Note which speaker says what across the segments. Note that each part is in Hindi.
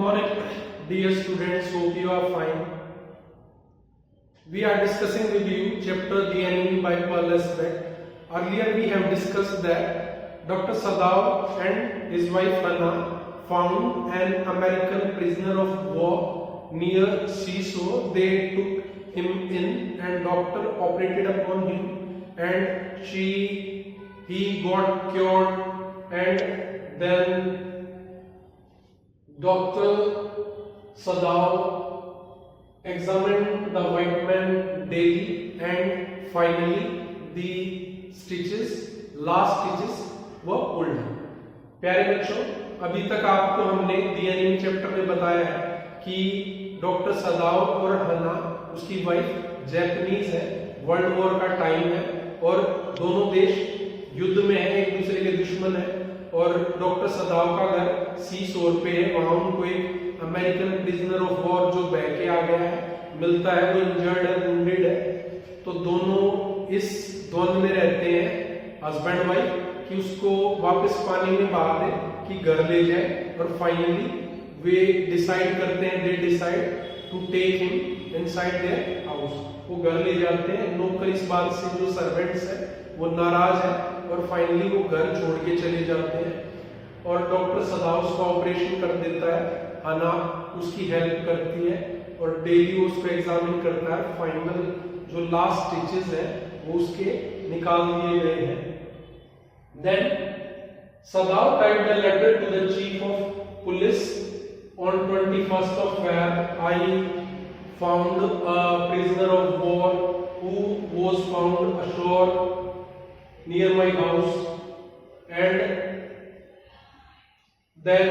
Speaker 1: morning, dear students. Hope you are fine. We are discussing with you chapter The Enemy by Paul Lesbeck. Earlier we have discussed that Dr. Sadao and his wife Hannah found an American prisoner of war near seashore. They took him in and doctor operated upon him and he got cured, and then Dr. Sadao examined the white man daily and finally the last stitches were pulled. प्यारे बच्चों, अभी तक आपको हमने दी एनिमी चैप्टर में बताया है कि डॉक्टर सदाओ और हन्ना, उसकी वाइफ, जैपनीज है, वर्ल्ड वॉर का टाइम है और दोनों देश युद्ध में है, एक दूसरे के दुश्मन है और डॉक्टर सदाओ का घर सी शोर पे है। वहां उनको एक अमेरिकन प्रिजनर ऑफ वॉर जो बह के आ गया है मिलता है, वो इंजर्ड है, वुंडेड है। तो दोनों इस द्वंद में रहते हैं हस्बैंड वाइफ कि उसको वापस पानी में बहा दे कि घर ले जाए, और फाइनली वे डिसाइड करते हैं, they decide to take him inside their house. वो घर ले जाते हैं। नौकर इस बात से, जो सर्वेंट्स है, वो नाराज है और फाइनली वो घर छोड़ के चले जाते हैं और डॉक्टर सदाओ उसका ऑपरेशन कर देता है। हन्ना उसकी हेल्प करती है और डेली उसको एग्जामिन करता है। फाइनल जो लास्ट स्टिचेस है वो उसके निकाल दिए गए हैं। Then Sadao typed a letter to the chief of police on 21st of Feb. I found a prisoner of war who was found ashore near my house, and then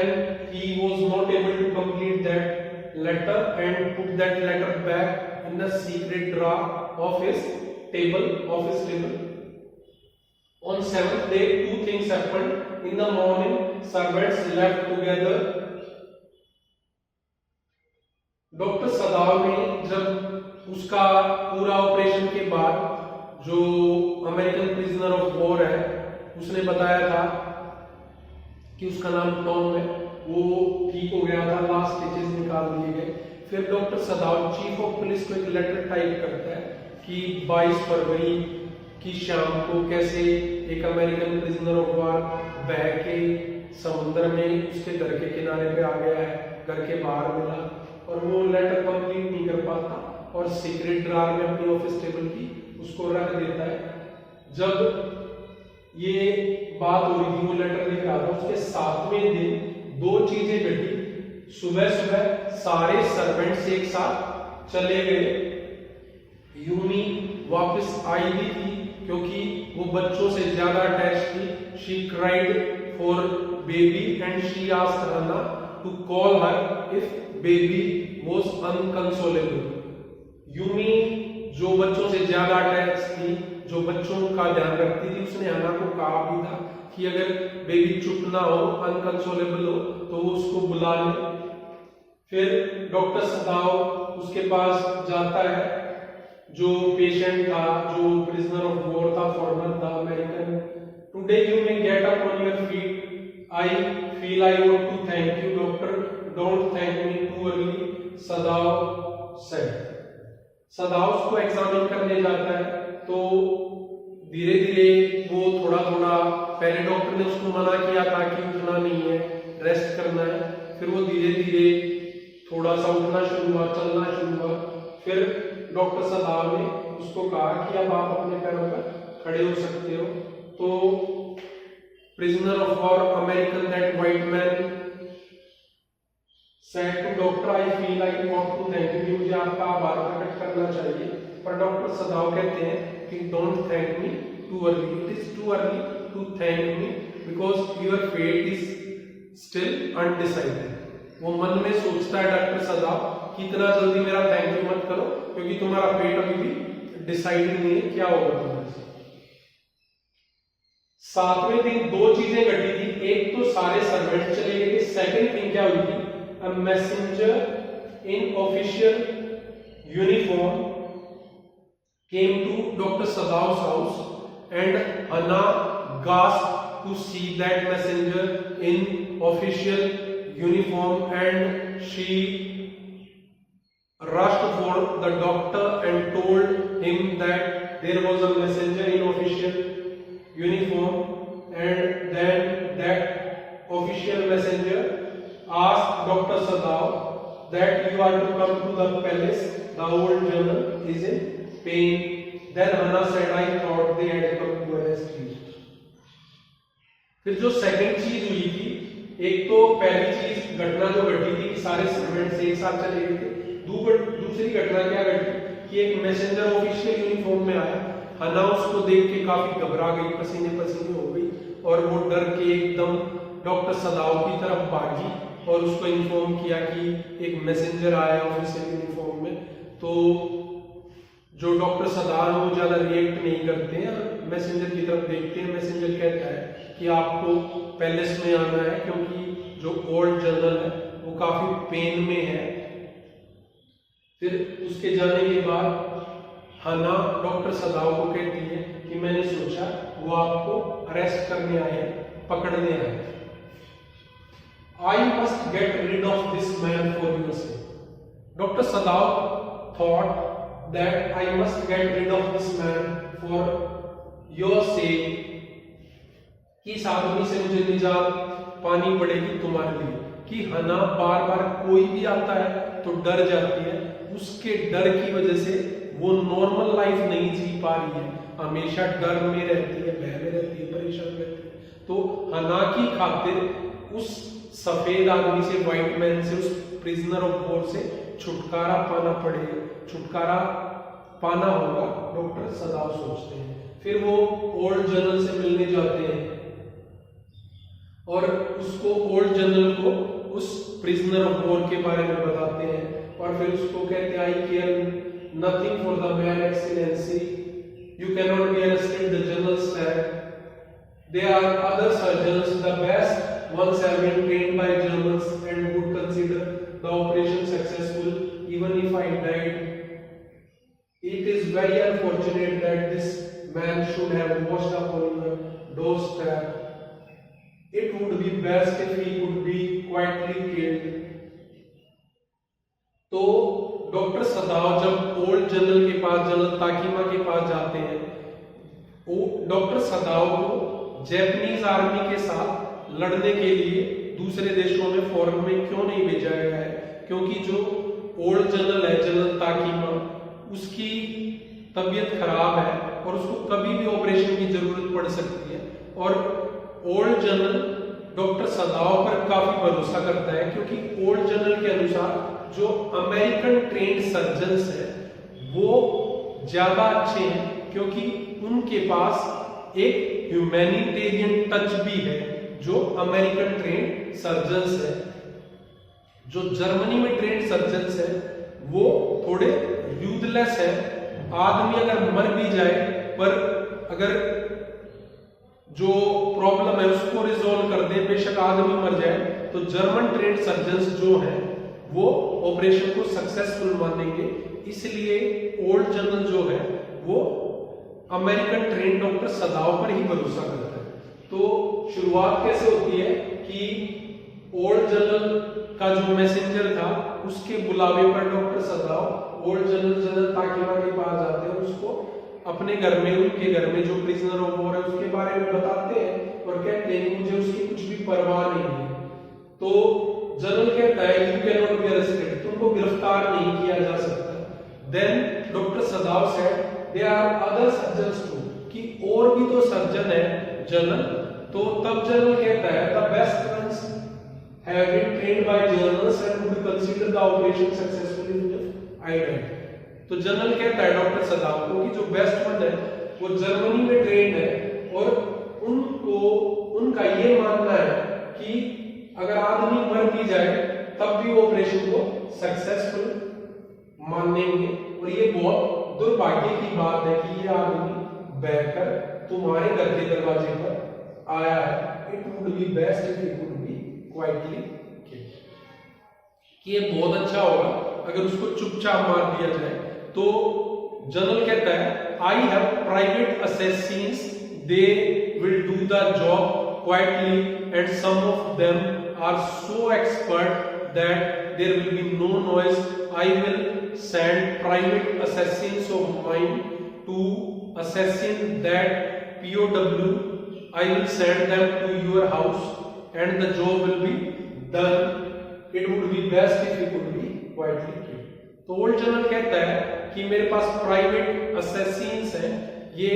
Speaker 1: he was not able to complete that letter and put that letter back in the secret drawer of his table. On 7th day, two things happened. In the morning, servants left together. Doctor सदाओ ने जब उसका पूरा ऑपरेशन के बाद, जो अमेरिकन प्रिजनर ऑफ वॉर है, उसने बताया था कि उसका नाम टॉम है, वो ठीक हो गया था, लास्ट स्टिचेस निकाल दिए गए। फिर doctor Sadao chief of police को एक लेटर टाइप करता है कि 22 फरवरी की शाम को कैसे एक अमेरिकन प्रिजनर ऑफ वॉर बह के समुद्र में उसके घर के किनारे पे आ गया है, घर के बाहर मिला, और वो लेटर कंप्लीट नहीं कर पाता और सीक्रेट ड्रॉर में अपनी ऑफिस टेबल की उसको रख देता है। जब ये बात हो रही थी, वो लेटर लिख रहा था, उसके 7वें दिन दो चीजें घटी। सुबह सुबह सारे सर्वेंट्स एक साथ चले गए। यूमी वापस आई भी थी क्योंकि वो बच्चों से ज्यादा अटैच थी। She cried for baby and she asked Hannah to call her if baby was unconsolable. Yumi जो बच्चों से ज्यादा अटैच थी, जो बच्चों का ध्यान रखती थी, उसने हन्ना को कहा भी था कि अगर बेबी चुप ना हो, अनकंसोलेबल हो, तो वो उसको बुला ले। फिर डॉक्टर सदाओ उसके पास जाता है, जो पेशेंट था, जो प्रिजनर ऑफ वॉर था, फॉरनर था, American. Today you may get up on your feet, I feel I want to thank you doctor, don't thank me too early, Sadao said. Sadao उसको एग्जामिन करने जाता है, तो धीरे धीरे वो थोड़ा थोड़ा, पहले डॉक्टर ने उसको मना किया था कि उठना नहीं है, रेस्ट करना है। फिर वो धीरे धीरे थोड़ा सा उठना शुरू हुआ, चलना शुरू हुआ। फिर डॉक्टर सदाओ ने उसको कहा कि अब आप अपने पैरों पर खड़े हो सकते हो। तो prisoner of war American, that white man said to doctor, I feel I want to thank you, मुझे आपका आभार प्रकट करना चाहिए। पर डॉक्टर सदाओ कहते हैं कि don't thank me too early, it is too early to thank me because your fate is still undecided। वो मन में सोचता है डॉक्टर सदाओ कि इतना जल्दी मेरा थैंक यू मत करो क्योंकि तुम्हारा फेट अभी भी डिसाइडेड नहीं है, क्या होगा तुम्हारे साथ। 7वें दिन दो चीजें घटी थी। एक तो सारे सर्वेंट चले गए थे। सेकंड थिंग क्या हुई थी, a messenger in official uniform came to Dr. Sadao's house, and Hannah gasped to see that messenger in official uniform, and she rushed for the doctor and told him that there was a messenger in official uniform, and then that official messenger asked Dr. Sadao that you are to come to the palace, the old general is in pain. Then Hannah said, I thought they had come to arrest you. फिर जो सेकंड चीज हुई थी, एक तो पहली चीज घटना जो घटी थी कि सारे सर्वेंट्स एक साथ चले गए थे, दूसरी घटना क्या घटी कि एक मैसेंजर ऑफिशियल यूनिफॉर्म में आया। हन्ना उसको देख के काफी घबरा गई, पसीने पसीने हो गई और वो डर के एकदम डॉक्टर सदाओ की तरफ भागी और उसको इन्फॉर्म किया कि एक मैसेंजर आया ऑफिशियल यूनिफॉर्म में। तो जो डॉक्टर सदाओ है वो ज्यादा रिएक्ट नहीं करते हैं, मैसेंजर की तरफ देखते हैं। मैसेंजर कहता है कि आपको पैलेस में आना है क्योंकि जो ओल्ड जनरल है वो काफी पेन में है। फिर उसके जाने के बाद हन्ना डॉक्टर सदाओ को कहती है कि मैंने सोचा वो आपको अरेस्ट करने आए, पकड़ने आए। I must get rid of this man for your sake. Dr. Sadao thought that I must get rid of this man for your sake. कि इस आदमी से मुझे निजात पानी पड़ेगी तुम्हारे लिए। कि हन्ना बार बार कोई भी आता है तो डर जाती है, उसके डर की वजह से वो नॉर्मल लाइफ नहीं जी पा रही है, हमेशा डर में रहती है, भय में रहती है, परेशान रहती है। तो हन्ना की खातिर उस सफेद आदमी से, व्हाइट मैन से, उस प्रिजनर ऑफ वॉर से छुटकारा पाना पड़ेगा, छुटकारा पाना होगा, डॉक्टर सदाओ सोचते हैं। फिर वो ओल्ड जनरल से मिलने जाते हैं और उसको, ओल्ड जनरल को, उस प्रिजनर ऑफ वॉर के बारे में बताते हैं और फिर उसको कहते हैं I care nothing for the man excellency, you can not be arrested, the general said there are other surgeons, the best ones have been trained by Germans and would consider the operation successful even if I died. It is very unfortunate that this man should have washed up on your doorstep. It would be best if he could be quietly killed. तो डॉक्टर सदाओ जब ओल्ड जनरल के पास, जनरल ताकीमा के पास जाते हैं, डॉक्टर सदाओ को जैपनीज आर्मी के साथ लड़ने के लिए दूसरे देशों में, फॉरेन में क्यों नहीं भेजा गया है? क्योंकि जो ओल्ड जनरल है, जनरल ताकीमा, उसकी तबीयत खराब है और उसको कभी भी ऑपरेशन की जरूरत पड़ सकती है। और ओल्ड जनरल डॉक्टर सदाओ पर काफी भरोसा करता है क्योंकि ओल्ड जनरल के अनुसार जो अमेरिकन ट्रेंड सर्जन्स है वो ज्यादा अच्छे हैं क्योंकि उनके पास एक ह्यूमैनिटेरियन टच भी है जो अमेरिकन ट्रेंड सर्जन्स है। जो जर्मनी में ट्रेंड सर्जन्स है वो थोड़े यूथलेस है, आदमी अगर मर भी जाए पर अगर जो प्रॉब्लम है उसको रिजॉल्व कर दे, बेशक आदमी मर जाए, तो जर्मन ट्रेंड सर्जन्स जो हैं वो ऑपरेशन को सक्सेसफुल मानेंगे। इसलिए ओल्ड जनरल जो है वो अमेरिकन ट्रेन डॉक्टर सदाओ पर ही भरोसा करता है। तो शुरुआत कैसे होती है कि ओल्ड जनरल का जो मैसेंजर था उसके बुलावे पर डॉक्टर सदाओ ओल्ड जनरल ताकीमा के पास जाते हैं, उसको अपने घर में, उनके घर में जो प्रिजनर ऑफ वॉर है उसके बारे में बताते हैं और कहते हैं मुझे उसकी कुछ भी परवाह नहीं है। तो जनरल कहता है you can not be arrested, तुमको गिरफ्तार नहीं किया जा सकता। Then doctor Sadao said there are other surgeons too, कि और भी तो सर्जन है जनरल। तो तब जनरल कहता है the best ones have been trained by Germans and would consider the operation successful if I died. तो जनरल कहता है डॉक्टर सदाओ को कि जो बेस्ट वन है वो जर्मनी में ट्रेंड है और उनको, उनका ये मानना है कि अगर आदमी मर भी जाए तब भी वो ऑपरेशन को सक्सेसफुल मानेंगे। और ये बहुत दुर्भाग्य की बात है कि ये आदमी बहकर तुम्हारे घर के दरवाजे पर आया है। It would be best if it would be quietly killed, कि ये बहुत अच्छा होगा अगर उसको चुपचाप मार दिया जाए। तो जनरल कहता है I have private assassins, they will do the job quietly and some of them are so expert that there will be no noise. I will send private assassins of mine to assassin that POW. I will send them to your house and the job will be done. It would be best if it would be quietly killed. तो ओल्ड जनरल कहता है कि मेरे पास प्राइवेट असैसिन्स हैं, ये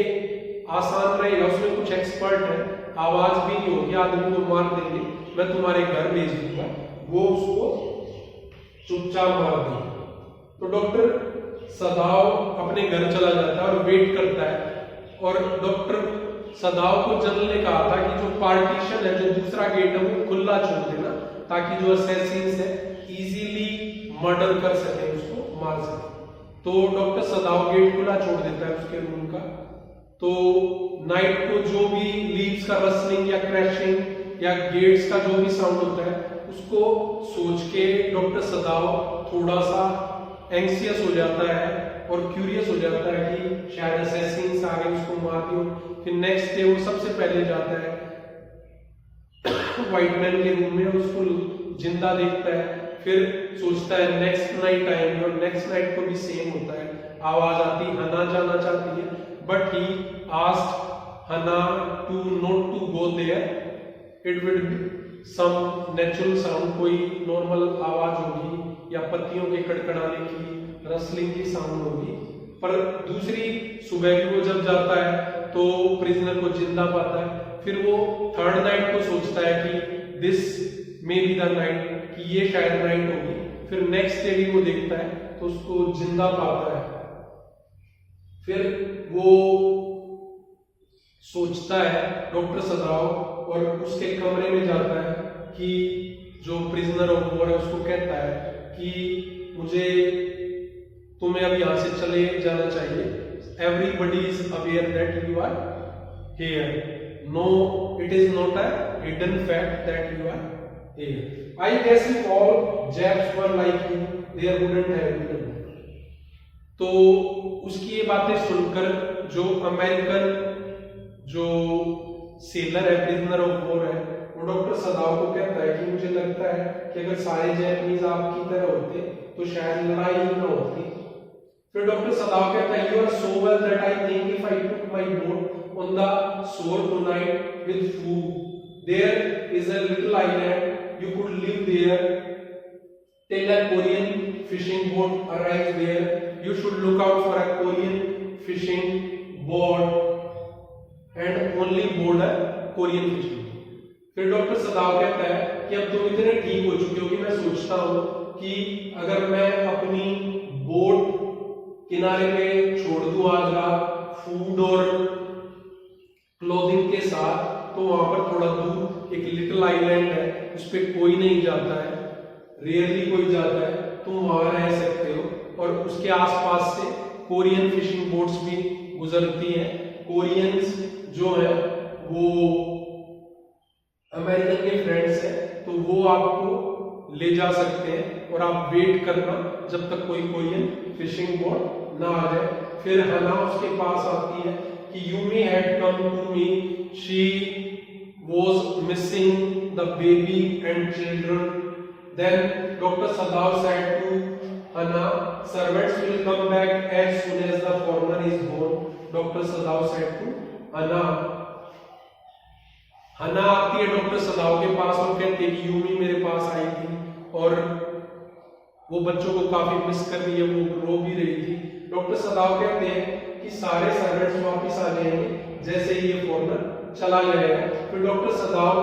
Speaker 1: आसान रहेगा, उसमें कुछ एक्सपर्ट है, आवाज भी नहीं होगी, आदमी को मार देंगे, मैं तुम्हारे घर भेज दूंगा, वो उसको चुपचाप मार देंगे। तो डॉक्टर सदाव अपने घर चला जाता है और वेट करता है, और डॉक्टर सदाव को जनरल ने कहा था कि जो पार्टीशन है, जो दूसरा गेट है, वो खुला छोड़ देना ताकि जो असैसिन्स है इजीली मर्डर कर सके, उसको मार सके। तो डॉक्टर सदाव गेट खुला छोड़ देता है उसके रूम का। तो नाइट को जो भी लीव्स का रसलिंग या क्रैशिंग या गेट्स का जो भी साउंड होता है, उसको सोच के डॉक्टर सदाव थोड़ा सा एंग्सियस हो जाता है और क्यूरियस हो जाता है कि शायद असैसिन्स आ गए, उसको मार दियो। फिर नेक्स्ट डे वो सबसे पहले जाता है व्हाइट मैन के रूम में, उसको जिंदा देखता है, फिर सोचता है नेक्स्ट नाइट आएंगे, और नेक्स्ट नाइट को भी सेम होता है, आवाज आती, हना जाना चाहती है, but he asked Hannah to not to go there, it will be some natural sound, कोई नॉर्मल आवाज होगी या पत्तियों के कड़कड़ाने की, रसलिंग की साउंड होगी। पर दूसरी सुबह भी वो जब जाता है तो प्रिजनर को जिंदा पाता है। फिर वो थर्ड नाइट को सोचता है कि this may be the night, कि ये शायद नाइट होगी। फिर नेक्स्ट डे भी वो देखता है तो उसको जिंदा पाता है। फिर वो सोचता है डॉक्टर सदाव, और उसके कमरे में जाता है कि जो प्रिजनर ऑफ वॉर है उसको कहता है कि मुझे तुम्हें अब यहां से चले जाना चाहिए, everybody is aware that you are here, no it is not a hidden fact that you are here, I guess if all Japs were like you there wouldn't have been. तो उसकी ये बातें सुनकर जो अमेरिकन जो सेलर है, प्रिजनर ऑफ वॉर है, वो डॉक्टर सदाव को कहता है कि मुझे लगता है कि अगर सारे जैपनीज आपकी तरह होते तो शायद लड़ाई ही ना होती। फिर डॉक्टर सदाव कहता है you are so well that I think if I put my boat on the shore tonight with food there is a little island you could live there till a Korean fishing boat arrives there you should look out for a Korean fishing boat and only board a Korean fishing. फिर डॉक्टर सदाव कहता है कि अब तुम इतने ठीक हो चुके हो कि मैं सोचता हूं कि अगर मैं अपनी बोट किनारे पे छोड़ दूं आज रात फूड और क्लोथिंग के साथ, तो वहां पर थोड़ा दूर एक लिटिल आइलैंड है, उस पर कोई नहीं जाता है, रेयरली कोई जाता है, तुम वहां रह सकते हो, और उसके आसपास से कोरियन फिशिंग बोट्स भी गुजरती हैं। कोरियंस जो है वो अमेरिकन के फ्रेंड्स हैं, तो वो आपको ले जा सकते हैं, और आप वेट करना जब तक कोई कोरियन फिशिंग बोट ना आ जाए। फिर हना उसके पास आती है कि you may had come to me, she was missing the baby and children. Then doctor Sadao said to Hana servants will come back as soon as the foreigner is born. Doctor Sadao said to Hana. Hana आती है डॉक्टर सदाव के पास और कहती है कि यूमी मेरे पास आई थी और वो बच्चों को काफी मिस कर रही है, वो रो भी रही थी। डॉक्टर सदाव कहते हैं कि सारे सर्वेंट्स वापस आ जाएंगे जैसे ही ये फॉरेनर चला जाएगा। फिर डॉक्टर सदाव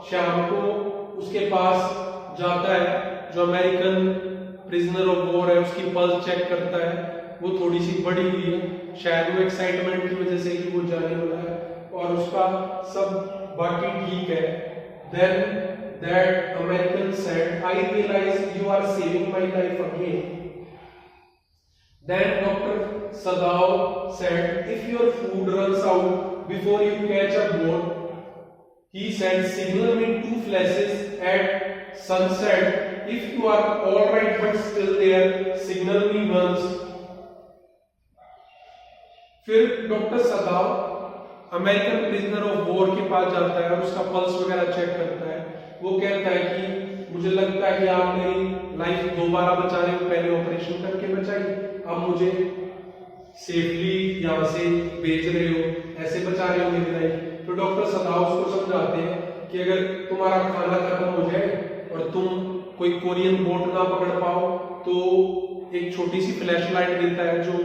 Speaker 1: शाम को उसके पास जाता है, जो अमेरिकन प्रिजनर ऑफ वॉर है उसकी पल्स चेक करता है, वो थोड़ी सी बढ़ी हुई है, शायद वो एक्साइटमेंट की वजह से कि वो जाने वाला है, और उसका सब बाकी ठीक है। Then that American said, I realize you are saving my life again. Then Dr. Sadav said, if your food runs out before you catch a boat, he said, signal me 2 flashes at sunset. If you are all right but still there, signal me once. फिर doctor सदाव American prisoner of war के पास जाता है और उसका पल्स वगैरह चेक करता है। वो कहता है कि मुझे लगता है कि आप मेरी लाइफ दोबारा बचा रहे हो, पहले ऑपरेशन करके बचाई, अब मुझे सेफली यहाँ से भेज रहे हो, ऐसे बचा रहे हो मेरी लाइफ। तो डॉक्टर सदाव उसको समझाते हैं कि अगर तुम्हारा खाना खत्म हो जाए और तुम कोई कोरियन बोट ना पकड़ पाओ तो एक छोटी सी फ्लैश लाइट देता है जो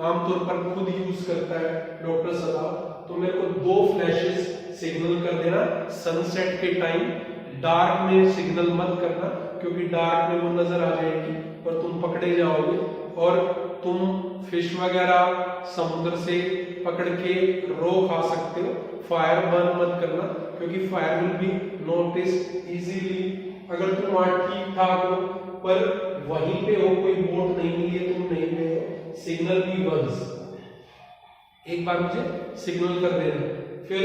Speaker 1: आमतौर पर खुद यूज करता है डॉक्टर सदाव। तो मेरे को 2 फ्लैशेस सिग्नल कर देना सनसेट के टाइम, डार्क में सिग्नल मत करना क्योंकि डार्क में वो नजर आ जाएगी और तुम पकड़े जाओगे, और तुम फिश वगैरह समुद्र से पकड़ के रो खा सकते हो, फायर बर्न मत करना क्योंकि fire will be notice easily. अगर तुम वहां ठीक ठाक हो पर वहीं पे हो, कोई बोट नहीं मिली है, तुम नहीं गए हो, सिग्नल भी वंस, एक बार मुझे सिग्नल कर देना। फिर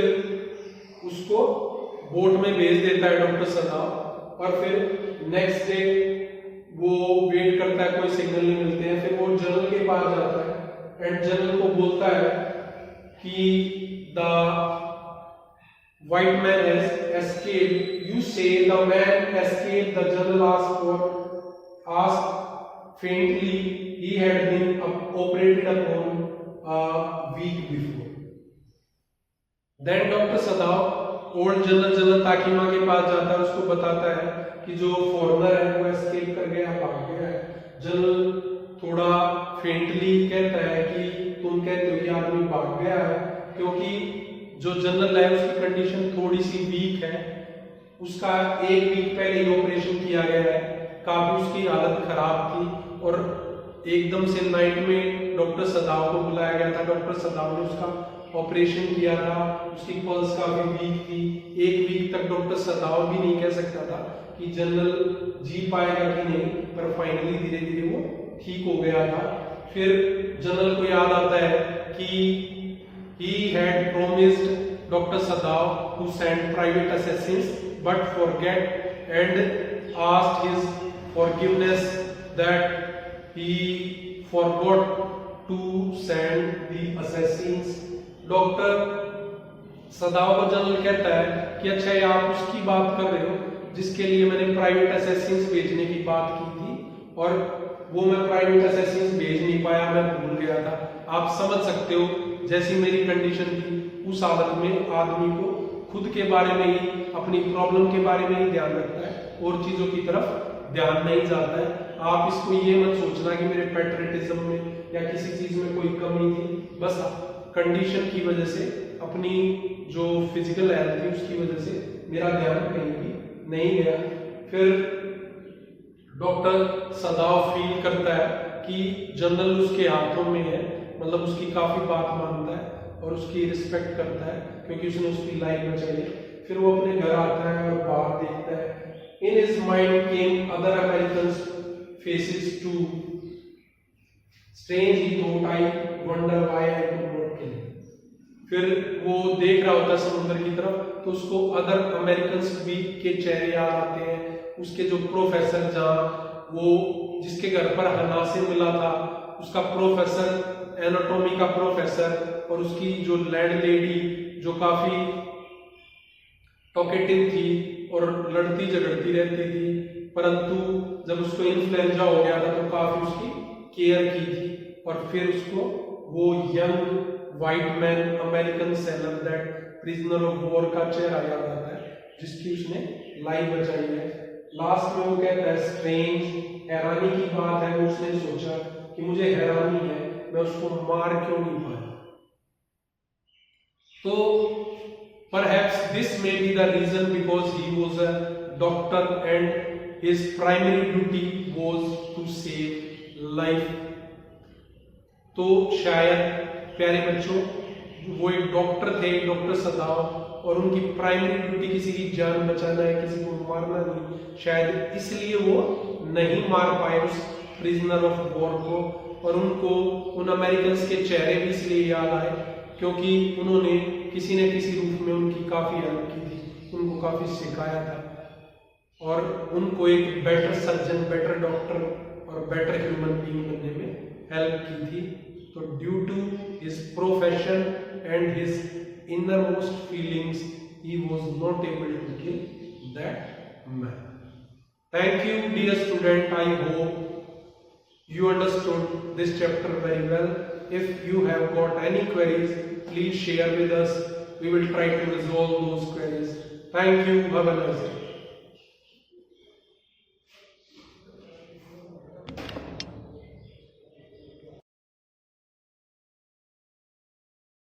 Speaker 1: उसको बोट में भेज देता है डॉक्टर सदाव और फिर नेक्स्ट डे वो वेट करता है, कोई सिग्नल नहीं मिलते हैं। फिर वो जनरल के पास जाता है एंड जनरल को बोलता है कि the white man has escaped, you say the man escaped, the general asked faintly, he had been operated upon a week before. Then Dr. Sadao old general Takima के पास जाता है, उसको बताता है कि जो फॉरेनर है वो एस्केप कर गया, भाग गया है। जनरल थोड़ा फेंटली कहता है कि तुम कहते हो कि आदमी भाग गया है, क्योंकि जो जनरल है उसकी कंडीशन थोड़ी सी वीक है, उसका 1 वीक पहले ही ऑपरेशन किया गया है, काफी उसकी हालत खराब थी और एकदम से नाइट में डॉक्टर सदाव को बुलाया गया था। डॉक्टर सदाव ने उसका ऑपरेशन किया था, उसकी पल्स काफी वीक थी। 1 वीक तक डॉक्टर सदाव भी नहीं कह सकता था कि जनरल जी पाएगा कि नहीं, पर फाइनली धीरे धीरे वो ठीक हो गया था। फिर जनरल को याद आता है कि he had promised Dr. Sadav to send private assassins but forget and asked his forgiveness that he forgot to send the assassins. Doctor सदाव को जनरल कहता है कि अच्छा ये आप उसकी बात कर रहे हो जिसके लिए मैंने प्राइवेट असैसिन्स भेजने की बात की थी और वो मैं प्राइवेट असैसिन्स भेज नहीं पाया, मैं भूल गया था। आप समझ सकते हो जैसी मेरी कंडीशन थी, उस हालत में आदमी को खुद के बारे में ही, अपनी प्रॉब्लम के बारे में ही ध्यान रखता है और चीजों की तरफ ध्यान नहीं जाता है। आप इसको ये मत सोचना कि मेरे पैट्रियटिज्म में या किसी चीज में कोई कमी थी, बस कंडीशन की वजह से, अपनी जो फिजिकल हेल्थ थी उसकी वजह से मेरा ध्यान कहीं भी नहीं गया। फिर डॉक्टर सदाव फील करता है कि जनरल उसके हाथों में है, मतलब उसकी काफी बात मानता है और उसकी रिस्पेक्ट करता है क्योंकि उसने उसकी लाइफ बचाई है। फिर वो अपने घर आता है और बाहर देखता है। In his mind came other Americans' faces too. Strange, he thought, I wonder why I could not kill him. फिर वो देख रहा होता है समुद्र की तरफ तो उसको अदर अमेरिकन्स भी के चेहरे याद आते हैं। उसके जो प्रोफेसर, जहाँ वो जिसके घर पर हना से मिला था, उसका प्रोफेसर, एनाटॉमी का प्रोफेसर, और उसकी जो लैंड लेडी जो काफी टॉकेटिव थी और लड़ती झगड़ती रहती थी, परंतु जब उसको इन्फ्लुएंजा हो गया था तो काफी उसकी केयर की थी। और फिर उसको वो young white man American seller, that prisoner of war का चेहरा याद आता है जिसकी उसने लाइफ बचाई है। लास्ट में वो कहता है स्ट्रेंज, हैरानी की बात है, उसने सोचा कि मुझे हैरानी है मैं उसको मार क्यों नहीं पाया। तो perhaps this may be the reason because he was a doctor and his primary duty was to save life. तो शायद प्यारे बच्चों, वो एक डॉक्टर थे, डॉक्टर सदाव, और उनकी प्राइमरी ड्यूटी किसी की जान बचाना है, किसी को मारना नहीं। शायद इसलिए वो नहीं मार पाए उस प्रिजनर ऑफ वॉर को, और उनको उन अमेरिकन्स के चेहरे भी इसलिए याद आए क्योंकि उन्होंने किसी न किसी रूप में उनकी काफी हेल्प की थी, उनको काफी सिखाया था और उनको एक बेटर सर्जन, बेटर डॉक्टर और बेटर ह्यूमन बीइंग बनने में हेल्प की थी। तो due to his profession and his innermost feelings he was not able to kill that man. Thank you, dear student. I hope you understood this chapter very well. If you have got any queries, please share with us. We will try to resolve those queries. Thank you. Have a nice day.